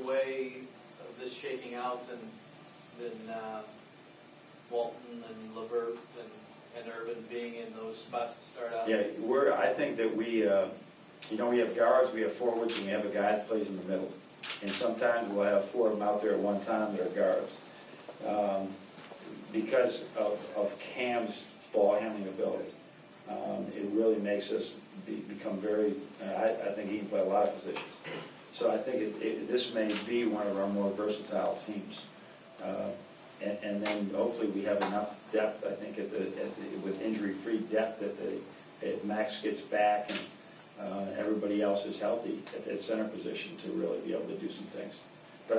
way of this shaking out than Walton and Levert and Urban being in those spots to start out? Yeah, I think that we have guards, we have forwards, and we have a guy that plays in the middle. And sometimes we'll have four of them out there at one time that are guards. Because of Cam's ball handling ability, it really makes us become very, I think he can play a lot of positions. So I think this may be one of our more versatile teams. And then hopefully we have enough depth, I think, with injury-free depth that Max gets back and everybody else is healthy at that center position to really be able to do some things. But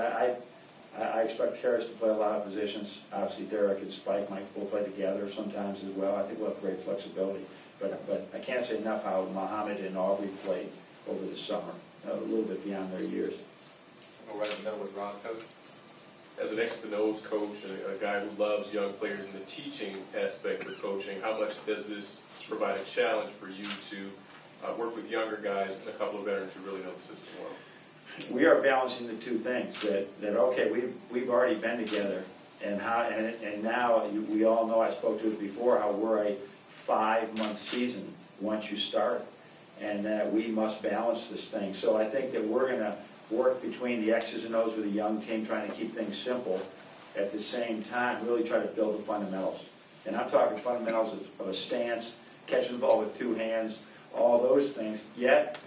I expect Karras to play a lot of positions. Obviously Derek and Spike will play together sometimes as well. I think we'll have great flexibility. But I can't say enough how Muhammad and Aubrey played over the summer, a little bit beyond their years. I'll right in the middle with Ron, Coach. As an X and O's coach and a guy who loves young players in the teaching aspect of coaching, how much does this provide a challenge for you to work with younger guys and a couple of veterans who really know the system well? We are balancing the two things. That okay, we've already been together, and now we all know. I spoke to it before. How we're a 5-month season once you start, and that we must balance this thing. So I think that we're going to work between the X's and O's with a young team, trying to keep things simple. At the same time, really try to build the fundamentals. And I'm talking fundamentals of a stance, catching the ball with two hands, all those things. Yet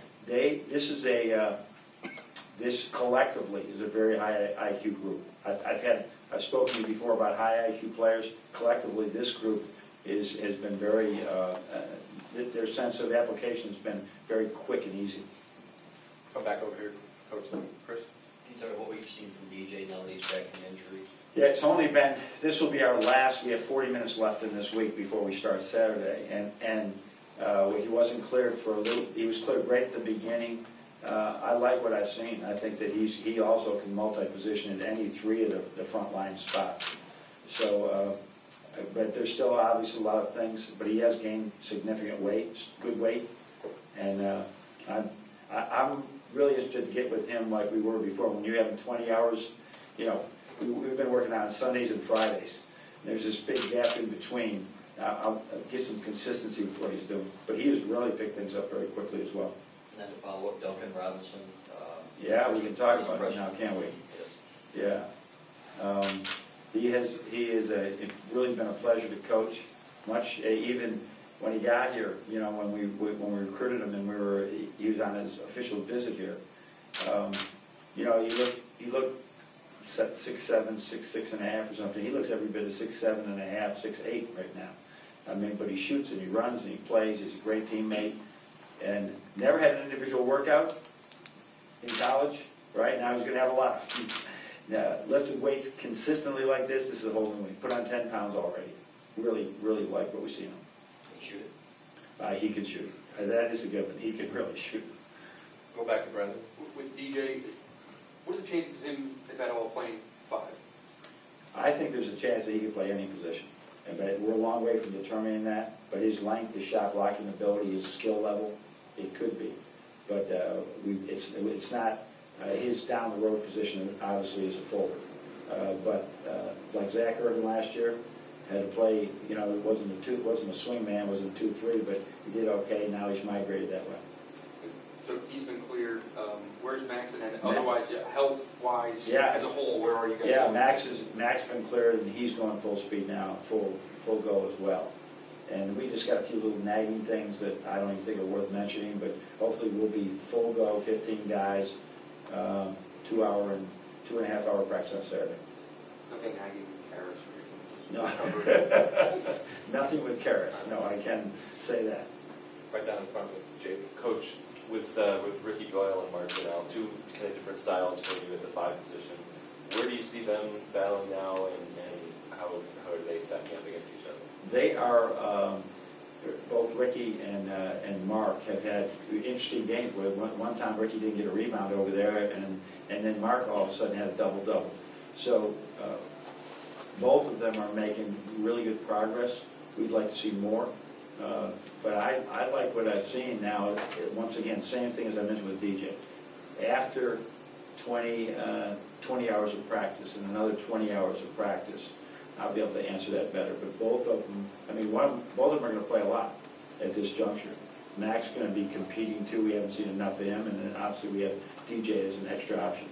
this collectively is a very high IQ group. I've spoken to you before about high IQ players. Collectively, this group has been very. Their sense of application has been very quick and easy. Come back over here, Coach Chris. Can you talk about what you've seen from DJ now that he's back from injury? Yeah, it's only been. This will be our last. We have 40 minutes left in this week before we start Saturday, and he wasn't cleared for a little. He was cleared right at the beginning. I like what I've seen. I think that he also can multi-position in any three of the front line spots. So, but there's still obviously a lot of things. But he has gained significant weight, good weight, and I'm really interested to get with him like we were before. When you have 20 hours, we've been working on Sundays and Fridays. There's this big gap in between. I'll get some consistency with what he's doing. But he has really picked things up very quickly as well. And then to follow up, Duncan Robinson. Yeah, we can talk about it now, can't we? Yes. Yeah. He has really been a pleasure to coach. Much even when he got here, when we recruited him and he was on his official visit here. He looked 6'7", 6'6.5" or something. He looks every bit of 6'7.5", 6'8" right now. I mean, but he shoots and he runs and he plays. He's a great teammate, and never had an individual workout in college. Right now, he's going to have a lot. Lifted weights consistently like this. This is a whole new one. He put on 10 pounds already. Really, really like what we see in him. Can he shoot it? He can shoot. That is a good one. He can really shoot. Go back to Brendan. With DJ, what are the chances of him, if at all, playing 5? I think there's a chance that he can play any position. But we're a long way from determining that. But his length, his shot blocking ability, his skill level, it could be. But it's not his down the road position. Obviously, is a forward. But like Zach Irvin last year, had to play. It wasn't a swing man, wasn't a 2-3, but he did okay. Now he's migrated that way. So he's been cleared. Where's Max and then otherwise, health-wise, as a whole, where are you guys? Yeah, Max been cleared and he's going full speed now, full go as well. And we just got a few little nagging things that I don't even think are worth mentioning, but hopefully we'll be full go, 15 guys, 2-hour and 2.5-hour practice on Saturday. Nothing nagging Karras? No, nothing with Karras. No, I can say that. Right down in front with Jake. Coach, with Ricky Doyle and Mark Janelle, two kind of different styles for you at the 5 position. Where do you see them battling now, and how are they stacking up against each other? They are both Ricky and Mark have had interesting games where one time Ricky didn't get a rebound over there, and then Mark all of a sudden had a double-double. So both of them are making really good progress. We'd like to see more. But I like what I've seen now. Once again, same thing as I mentioned with DJ. After 20 hours of practice and another 20 hours of practice, I'll be able to answer that better. But both of them, I mean, both of them are going to play a lot at this juncture. Mac's going to be competing too. We haven't seen enough of him, and then obviously we have DJ as an extra option.